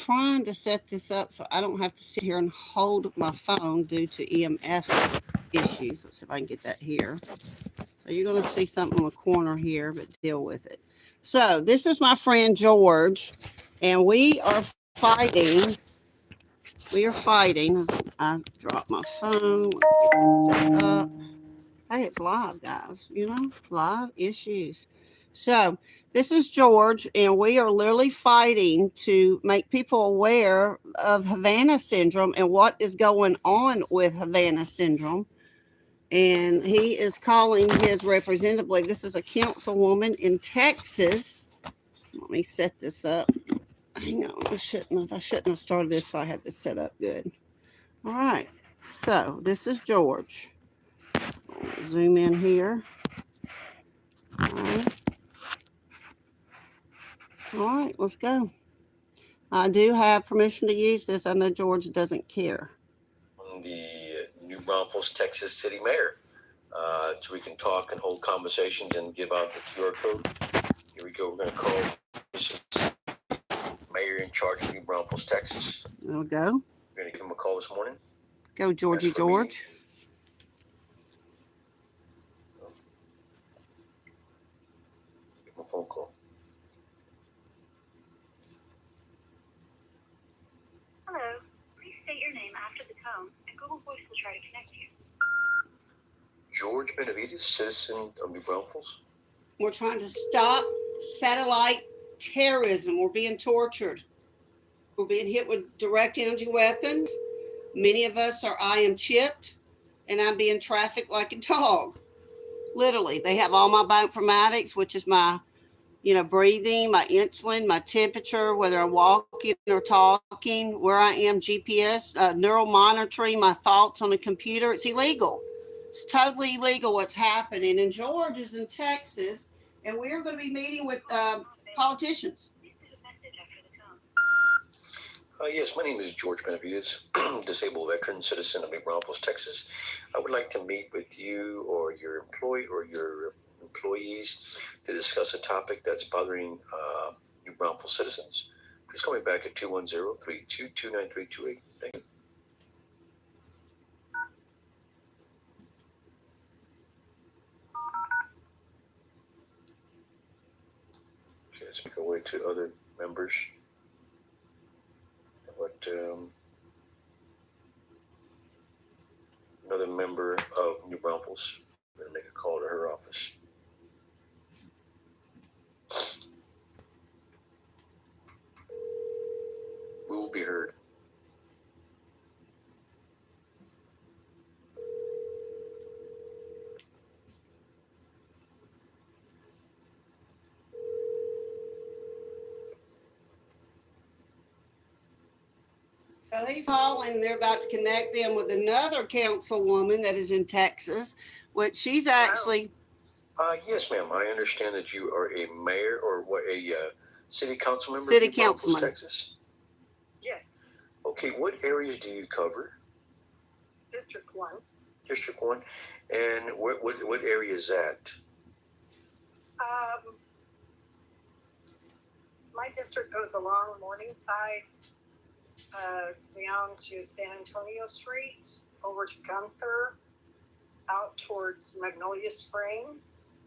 trying to set this up so I don't have to sit here and hold my phone due to EMF issues. Let's see if I can get that here. So you're going to see something in the corner here, but deal with it. So this is my friend George, and we are fighting. We are fighting. I dropped my phone. Let's get this set up. Hey, it's live, guys. Live issues. So this is George, and we are literally fighting to make people aware of Havana syndrome and what is going on with Havana syndrome. And he is calling his representative. I believe this is a councilwoman in Texas. Let me set this up. Hang on, I shouldn't have started this till I had this set up good. All right, so this is George. I'll zoom in here. All right, let's go. I do have permission to use this. I know George doesn't care. The New Braunfels, Texas city mayor. So we can talk and hold conversations and give out the QR code. Here we go. We're going to call this mayor in charge of New Braunfels, Texas. There we go. We're going to give him a call this morning. Go, Georgie George. Give him a phone call. Hello. Please state your name after the tone, and Google Voice will try to connect you. George Benavides, citizen of New Braunfels. We're trying to stop satellite terrorism. We're being tortured. We're being hit with direct energy weapons. Many of us are I am chipped, and I'm being trafficked like a dog. Literally, they have all my bioinformatics, which is my, breathing, my insulin, my temperature, whether I'm walking or talking, where I am, GPS, neural monitoring, my thoughts on a computer. It's illegal. It's totally illegal what's happening. And George is in Texas, and we are going to be meeting with politicians. Yes, my name is George Benavides, disabled veteran, citizen of New Braunfels, Texas. I would like to meet with you or your employee or your employees to discuss a topic that's bothering New Braunfels citizens. Please call me back at 210-322-9328. Thank you. Okay, let's make our way to other members. But another member of New Braunfels, we're going to make a call to her office. We will be heard. So he's calling. They're about to connect them with another councilwoman that is in Texas, which she's actually. Yes, ma'am. I understand that you are a mayor or what, a city council member. City of New Braunfels, councilman. Texas. Yes. Okay, what areas do you cover? District 1. District 1, and what area is that? My district goes along Morningside, down to San Antonio Street, over to Gunther, out towards Magnolia Springs,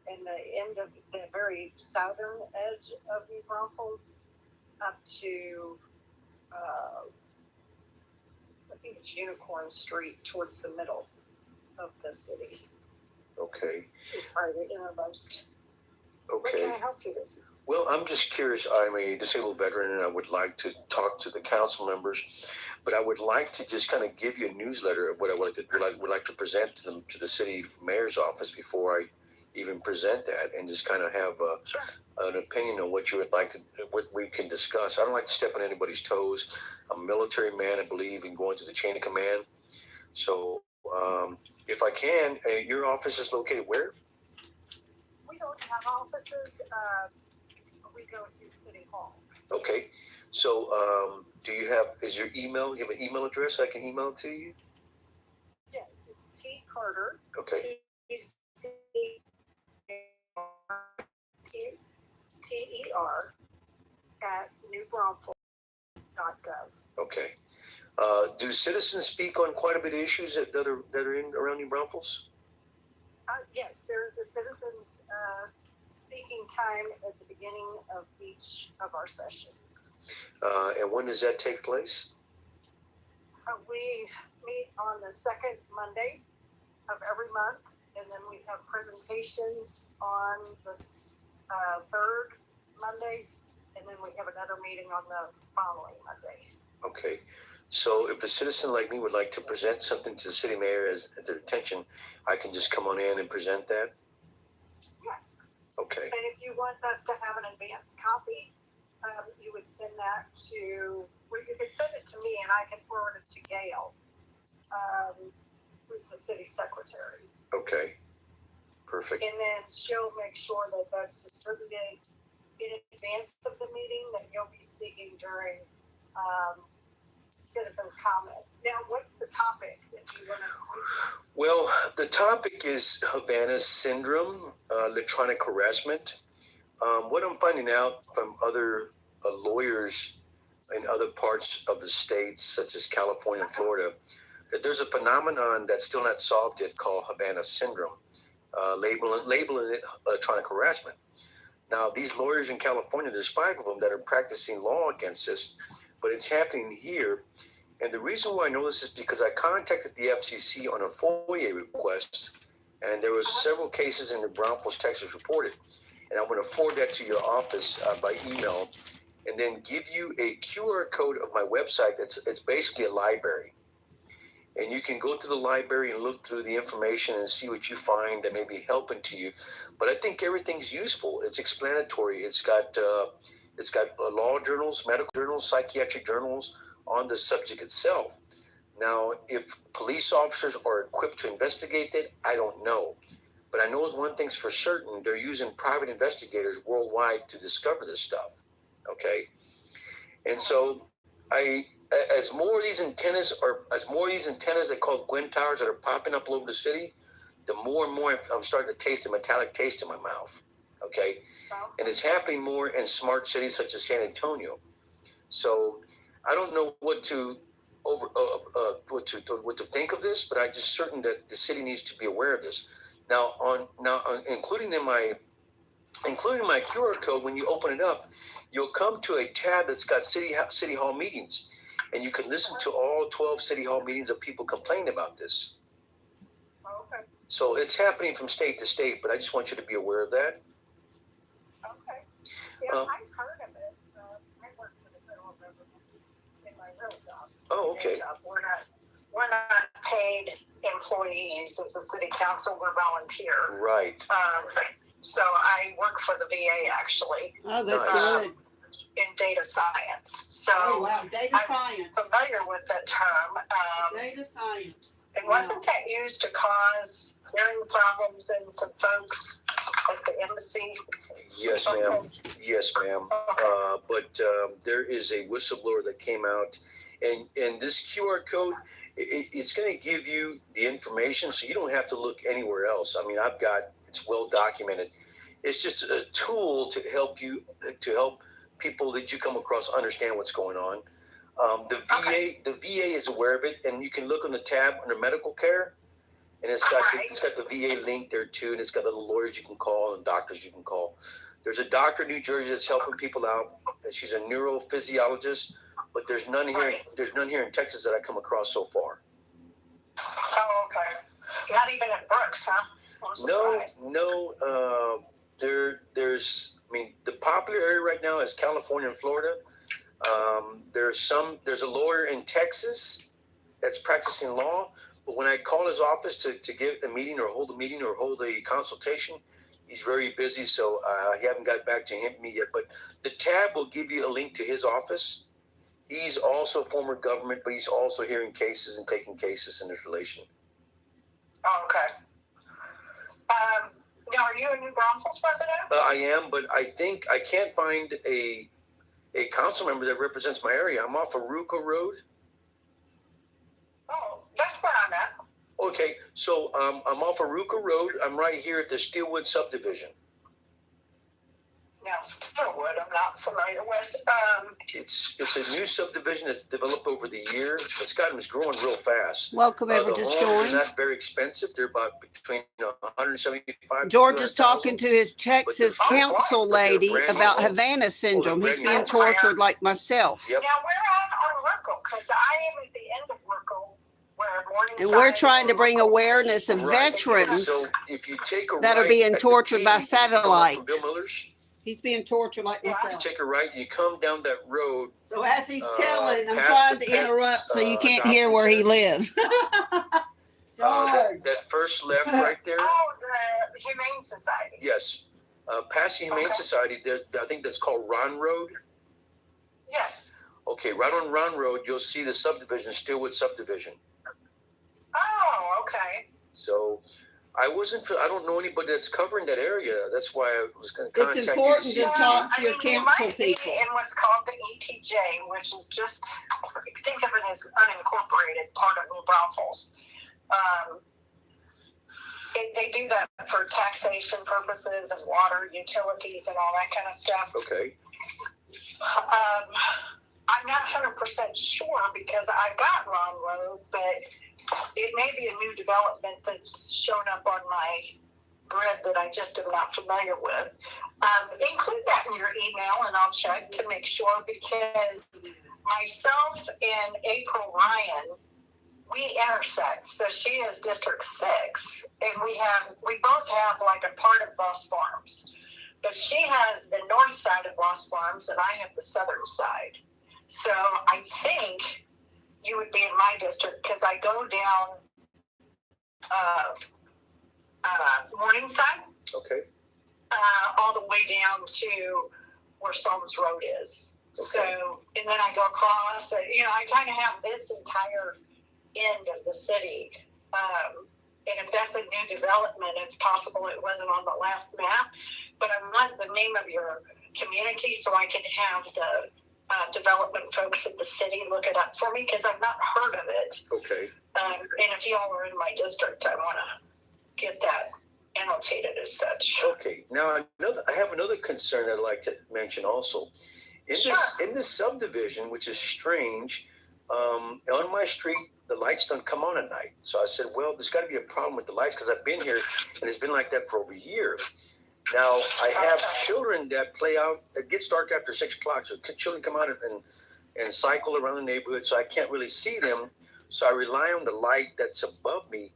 and the end of the very southern edge of New Braunfels, up to I think it's Unicorn Street, towards the middle of the city. Okay. It's probably the innermost. What Okay. can I help you with? Well, I'm just curious. I'm a disabled veteran, and I would like to talk to the council members, but I would like to just kind of give you a newsletter of what I would like to present to them, to the city mayor's office, before I even present that, and just kind of have an opinion on what you would like, what we can discuss. I don't like to step on anybody's toes. I'm a military man. I believe in going to the chain of command. So, if I can, your office is located where? We don't have offices. We go through City Hall. Okay. So, is your email, you have an email address I can email to you? Yes, it's T. Carter. Okay. T-E-R at newbraunfels.gov. Okay. Do citizens speak on quite a bit of issues that are in around New Braunfels? Yes, there is a citizens speaking time at the beginning of each of our sessions. And when does that take place? We meet on the second Monday of every month, and then we have presentations on the third Monday, and then we have another meeting on the following Monday. Okay. So if a citizen like me would like to present something to the city mayor as their attention, I can just come on in and present that? Yes. Okay. And if you want us to have an advance copy, you would send that to, or you could send it to me and I can forward it to Gail, who's the city secretary. Okay. Perfect. And then she'll make sure that that's distributed in advance of the meeting, that you'll be speaking during citizen comments. Now, what's the topic that you want to speak? Well, the topic is Havana syndrome, electronic harassment. What I'm finding out from other lawyers in other parts of the states, such as California and Florida, that there's a phenomenon that's still not solved yet called Havana syndrome, labeling it electronic harassment. Now, these lawyers in California, there's 5 of them that are practicing law against this, but it's happening here. And the reason why I know this is because I contacted the FCC on a FOIA request, and there was several cases in the Braunfels, Texas reported. And I'm going to forward that to your office by email, and then give you a QR code of my website. It's basically a library. And you can go through the library and look through the information and see what you find that may be helping to you. But I think everything's useful. It's explanatory. It's got law journals, medical journals, psychiatric journals on the subject itself. Now, if police officers are equipped to investigate that, I don't know. But I know one thing's for certain: they're using private investigators worldwide to discover this stuff. Okay, and so as more of these antennas they call Gwen towers that are popping up all over the city, the more and more I'm starting to taste a metallic taste in my mouth. Okay, and it's happening more in smart cities such as San Antonio. So I don't know what to think of this, but I'm just certain that the city needs to be aware of this. Now, including my QR code, when you open it up, you'll come to a tab that's got city hall meetings, and you can listen to all 12 city hall meetings of people complaining about this. Okay. So it's happening from state to state, but I just want you to be aware of that. Okay. Yeah, I've heard of it. I work for the federal government in my real job. Oh, okay. We're not paid employees as a city council. We're volunteer. Right. So I work for the VA actually. Oh, that's Nice. good. In data science. So Oh, wow. Data I'm science. familiar with that term. Data science. And wasn't that used to cause hearing problems in some folks at the embassy? Yes, ma'am. Yes, ma'am. But there is a whistleblower that came out, and this QR code, it's going to give you the information, so you don't have to look anywhere else. I mean, it's well documented. It's just a tool to help people that you come across understand what's going on. The VA is aware of it, and you can look on the tab under medical care, and it's got the VA link there too, and it's got the lawyers you can call and doctors you can call. There's a doctor in New Jersey that's helping people out, and she's a neurophysiologist, but there's none here. There's none here in Texas that I come across so far. Oh, okay. Not even at Brooks, huh? No. There's. I mean, the popular area right now is California and Florida. There's a lawyer in Texas that's practicing law, but when I call his office to give a meeting or hold a consultation, he's very busy, so I haven't got back to me yet. But the tab will give you a link to his office. He's also former government, but he's also hearing cases and taking cases in this relation. Oh, okay. Now, are you a New Braunfels president? I am, but I think I can't find a council member that represents my area. I'm off of Ruka Road. Oh, that's where I'm at. Okay, so I'm off of Ruka Road. I'm right here at the Steelwood subdivision. Now, Starwood, I'm not familiar with. It's a new subdivision that's developed over the year. It's growing real fast. Welcome, The ever just homes are joined. not very expensive. They're about between 175. George is talking to his Texas But they're- council but they're lady brand new about homes. Havana syndrome. He's brand new being homes. tortured like myself. Yep. Now, we're on Merkle, because I am at the end of Merkle, where Morningside. And we're trying to bring Merkle- awareness of Right. veterans So if you take a that are right being at the tortured by T, you come up from satellite. Bill Miller's. He's being tortured like Yeah. You myself. take a right and you come down that road. So as he's telling, I'm past trying the to pets, interrupt so you can't adoption hear where he center. lives. George. That first left right there. Oh, the Humane Society. Yes. Past the Humane Okay. Society, I think that's called Ron Road. Yes. Okay, right on Ron Road, you'll see the subdivision, Steelwood subdivision. Oh, okay. So I don't know anybody that's covering that area. That's why I was going to It's contact you. important see to if- talk to your you council might be people. in what's called the ETJ, which is just, think of it as unincorporated part of New Braunfels. They do that for taxation purposes and water, utilities, and all that kind of stuff. Okay. I'm not 100% sure because I've got Ron Road, but it may be a new development that's shown up on my grid that I just am not familiar with. Include that in your email and I'll check to make sure, because myself and April Ryan, we intersect. So she is District 6 and we both have like a part of Lost Farms. But she has the north side of Lost Farms and I have the southern side. So I think you would be in my district because I go down Morningside, Okay. all the way down to where Solom's Road is. Okay. So, and then I go across, I kind of have this entire end of the city. And if that's a new development, it's possible it wasn't on the last map, but I want the name of your community so I can have the development folks at the city look it up for me because I've not heard of it. Okay. And if y'all are in my district, I want to get that annotated as such. Okay. Now I have another concern I'd like to mention also. In this subdivision, which is strange, on my street the lights don't come on at night. So I said, well, there's got to be a problem with the lights because I've been here and it's been like that for over a year. Now I have children that play out. It gets dark after 6 o'clock, so children come out and cycle around the neighborhood. So I can't really see them. So I rely on the light that's above me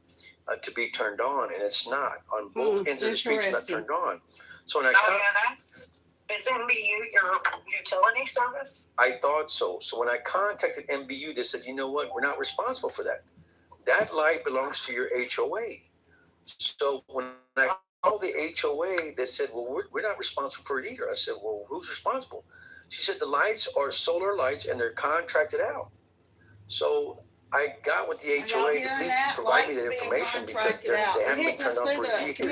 to be turned on, and it's not on both ends of the street. It's not Interesting. turned on. So when Is MBU your utility service? I thought so. So when I contacted MBU, they said, you know what? We're not responsible for that. That light belongs to your HOA. So when I called the HOA, they said, well, we're not responsible for it either. I said, well, who's responsible? She said, the lights are solar lights and they're contracted out. So I got with the HOA to please provide me that information because they haven't been turned on for a year yet. So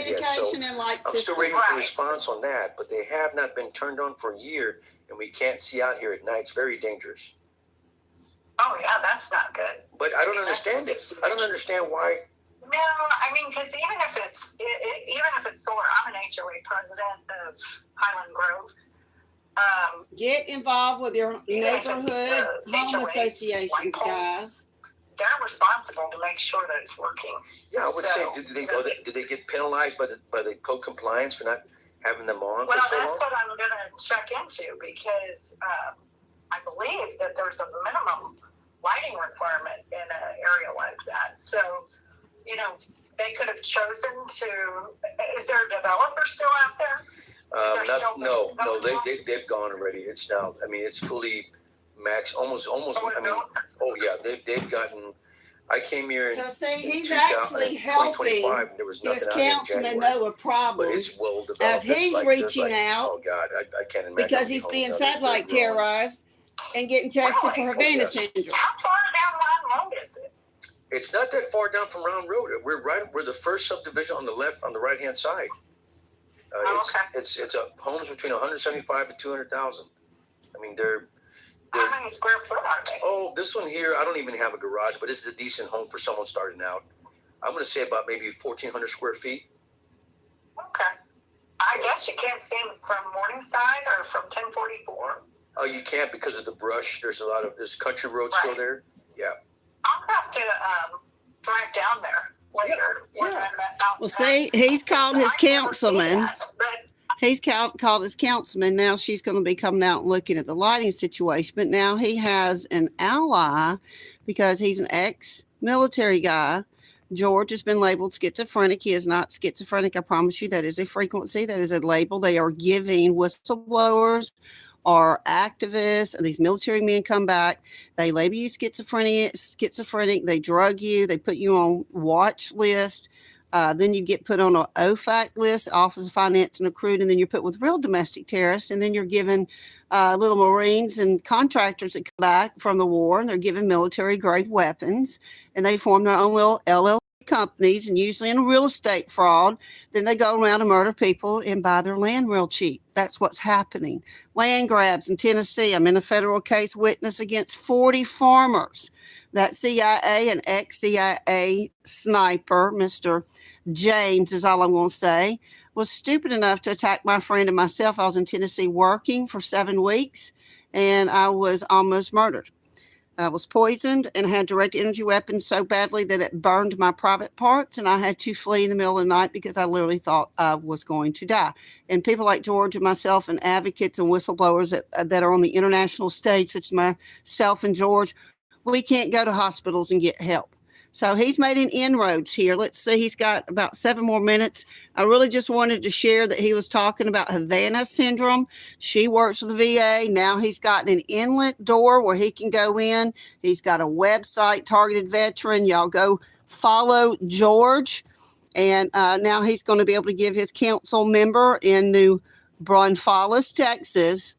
Communication and light I'm system. still waiting for a response on that, but they have not been turned on for a year, and we can't see out here at night. It's very dangerous. Oh yeah, that's not good. But I don't understand it. I don't understand why. No, I mean, because even if it's solar, I'm an HOA president of Highland Grove. Get involved with your Even if it's, neighborhood home HOAs, associations, like home- guys. They're responsible to make sure that it's working. Yeah, I would So, say, do they get penalized by the code compliance for not having them on Well, for so that's long? what I'm going to check into because I believe that there's a minimum lighting requirement in an area like that. So, they could have chosen to. Is there a developer still out there? No, they've gone already. It's now. I mean, it's fully max, almost. I mean, oh yeah, they've gotten. I came here in So see, he's 2000 actually helping 2025, and there was his nothing out here in councilman January. know a But problem it's well developed. as It's he's like- there's reaching like- out Oh God, I can't imagine. because how many he's homes being out there satellite they're growing. terrorized and getting tested for Really? Havana yes. syndrome. How far down Line Road is it? It's not that far down from Round Road. We're the first subdivision on the left, on the right hand side. It's a homes between 175 to 200,000. I mean, they're. How many square foot are they? Oh, this one here, I don't even have a garage, but this is a decent home for someone starting out. I'm going to say about maybe 1,400 square feet. Okay. I guess guess you can't see them from Morningside or from 1044. Oh, you can't because of the brush. There's country road still Right. there. Yeah. I'll have to drive down there later. when Yeah. I'm out Well, back. see, he's called his I've never seen councilman. that, but He's called his councilman. Now she's going to be coming out and looking at the lighting situation. But now he has an ally because he's an ex-military guy. George has been labeled schizophrenic. He is not schizophrenic. I promise you that is a frequency. That is a label they are giving whistleblowers or activists. These military men come back. They label you schizophrenic. They drug you. They put you on watch list. Then you get put on an OFAC list, Office of Finance and Accrued, and then you're put with real domestic terrorists. And then you're given little Marines and contractors that come back from the war, and they're given military-grade weapons, and they form their own little LLC companies, and usually in real estate fraud. Then they go around and murder people and buy their land real cheap. That's what's happening. Land grabs in Tennessee. I'm in a federal case witness against 40 farmers. That CIA and ex-CIA sniper, Mr. James is all I'm going to say, was stupid enough to attack my friend and myself. I was in Tennessee working for 7 weeks, and I was almost murdered. I was poisoned and had direct energy weapons so badly that it burned my private parts, and I had to flee in the middle of the night because I literally thought I was going to die. And people like George and myself and advocates and whistleblowers that are on the international stage, such as myself and George, we can't go to hospitals and get help. So he's made an inroads here. Let's see, he's got about 7 more minutes. I really just wanted to share that he was talking about Havana syndrome. She works for the VA. Now he's got an inlet door where he can go in. He's got a website, Targeted Veteran. Y'all go follow George. And now he's going to be able to give his council member in New Braunfels, Texas,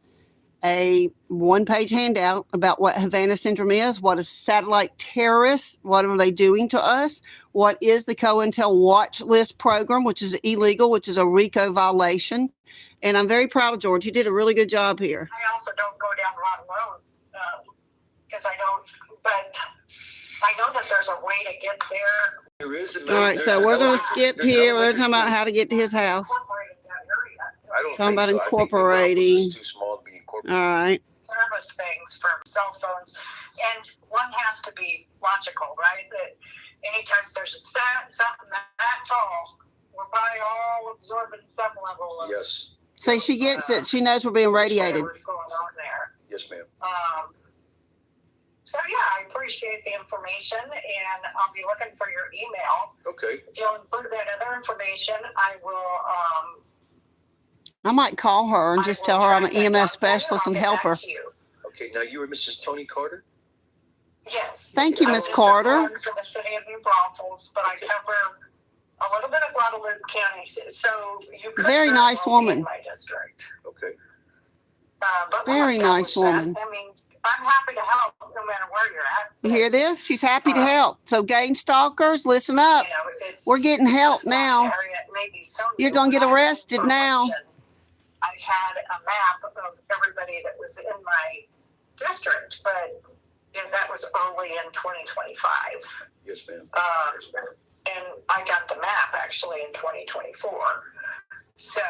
a 1-page handout about what Havana syndrome is, what is satellite terrorists, what are they doing to us, what is the COINTEL watch list program, which is illegal, which is a RICO violation. And I'm very proud of George. You did a really good job here. I also don't go down Rotten Road because I don't, but I know that there's a way to get there. There is. All right, so we're going to skip here. We're talking about how to get to his house. Incorporated that area. I don't Talking think about so. I think incorporating. Braunfels is too small to be incorporated. All right. Service things for cell phones, and one has to be logical, right? That anytime there's something that tall, we're probably all absorbing some level of Yes. So she gets it. She knows we're being radiated. whatever's going on there. Yes, ma'am. So yeah, I appreciate the information, and I'll be looking for your email. Okay. If you'll include that other information, I will. I might call her and just tell her I'm an EMS specialist and help her. Okay. Now you were Mrs. Tony Carter? Yes. Thank you, I'm Miss just Carter. informed for the city of New Braunfels, but I cover a little bit of Guadalupe County, so you could Very nice well be woman. in my district. Okay. But we'll Very nice establish that. woman. I mean, I'm happy to help no matter where you're at. You hear this? She's happy to help. So gang stalkers, listen up. You know, it's We're getting help just that now. area, it may be so You're new, gonna get but I have arrested now. information. I had a map of everybody that was in my district, but that was early in 2025. Yes, ma'am. And I got the map actually in 2024. So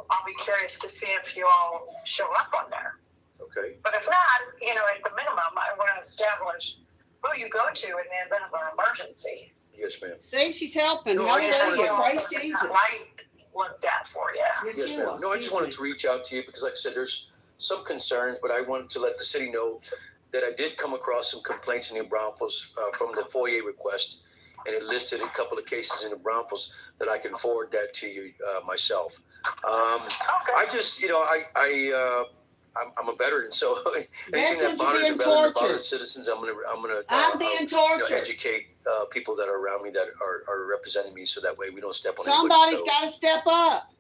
I'll be curious to see if you all show up on there. Okay. But if not, you know, at the minimum, I want to establish who you go to in the event of an emergency. Yes, ma'am. See, she's helping. No, Hallelujah. I Praise Jesus. Light looked at for you. Yes, Yes, she ma'am. was. No, I just wanted to reach out to you because, like I said, there's some concerns, but I wanted to let the city know that I did come across some complaints in New Braunfels from the FOIA request, and it listed a couple of cases in New Braunfels that I can forward that to you myself. I just, you know, I'm a veteran, so anything that Veterans are bothers being a veteran, tortured. bothers citizens, I'm gonna I'm being you know, tortured. educate people that are around me that are representing me, so that way we don't step on Somebody's anybody's got to step up.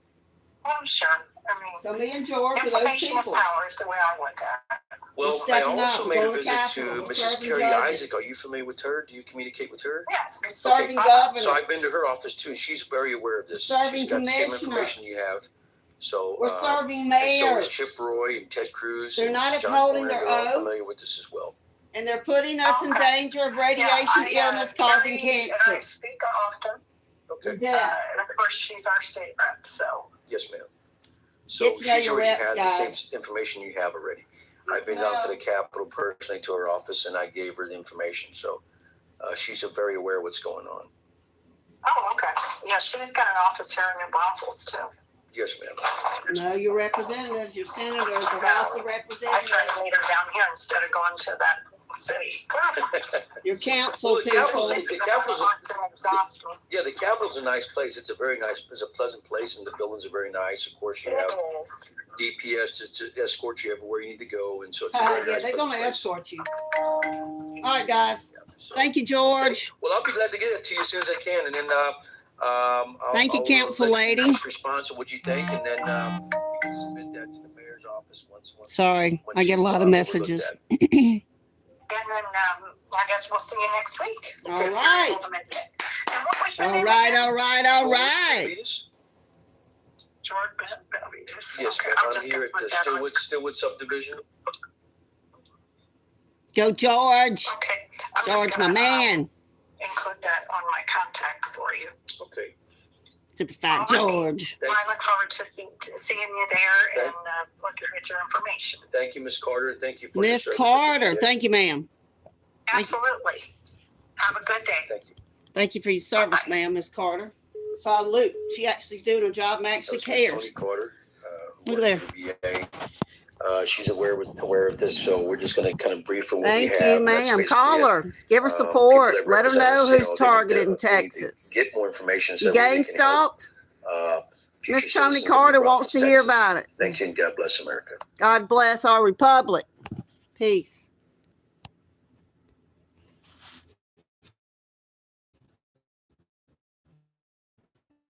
Well, I'm sure. I mean, So me and George are those information is people. power is the way I look at it. Well, We're I stepping also up. made We're a going to visit Capitol. to We're Mrs. serving Carrie judges. Isaac. Are you familiar with her? Do you communicate with her? Yes. Serving Okay. governor. So I've been to her office too, and she's very aware of this. Serving She's got the same commissioner. information you have. So We're serving and so mayors. is Chip Roy and Ted Cruz. They're and not John upholding Warner. their They're all oath. familiar with this as well. And they're putting us in Okay. danger of radiation illness causing Carrie cancer. and I speak often. Okay. Yeah. And of course, she's our state rep, so. Yes, ma'am. So Get to know she's your already reps, has the guys. same information you have already. I've been down to the Capitol personally to her office, and I gave her the information. So she's very aware of what's going on. Oh, okay. Yeah, she's got an office here in New Braunfels too. Yes, ma'am. Know your representatives, your senators, the House of I try Representatives, to meet her down here instead of going to that city. your council Well, the Capitol's- people. the Capitol's- Austin exhausts me. Yeah, the Capitol's a nice place. It's a pleasant place, and the buildings are very nice. Of course, you have It is. DPS to escort you everywhere you need to go, and so it's a Yeah, very nice they're going to place. escort you. All right, guys. Yeah, so- Thank you, George. Well, I'll be glad to get it to you as soon as I can, and then Thank you, I'll council let lady. you respond to what you think, and then you can submit that to the mayor's office once. Sorry, once I get a you've, lot of overlooked messages. that. And then I guess we'll see you next week. All If you're right. able to make it. And what was your All name right, again? all right, all right. Beavis? George Benavides. Yes, Okay, ma'am. I'm I'm just here gonna at put the that on. Stillwood subdivision. Go, George. Okay. I'm just George, my gonna, man. Include that on my contact for you. Okay. Super fat George. Thank, I look forward to seeing you there Okay. and looking at your information. thank you, Miss Carter. Thank you for your Miss service. Carter, thank you, ma'am. Thank you. Absolutely. Have a good day. Thank you. Thank you for your service, ma'am, Miss Carter. Salute. She actually doing her job and actually That was Miss cares. Tony Carter. Look at there. there. She's aware of this, so we're just going to kind of brief her what Thank we have. you, That's ma'am. basically Call it. her. Give her People support. that Let her represent know us, who's they need targeted to- in they need to Texas. Get more information. So You that we gang can help, stalked? future Miss Tony citizens of Carter New wants to Braunfels, hear Texas. about it. Thank you, and God bless America. God bless our republic. Peace.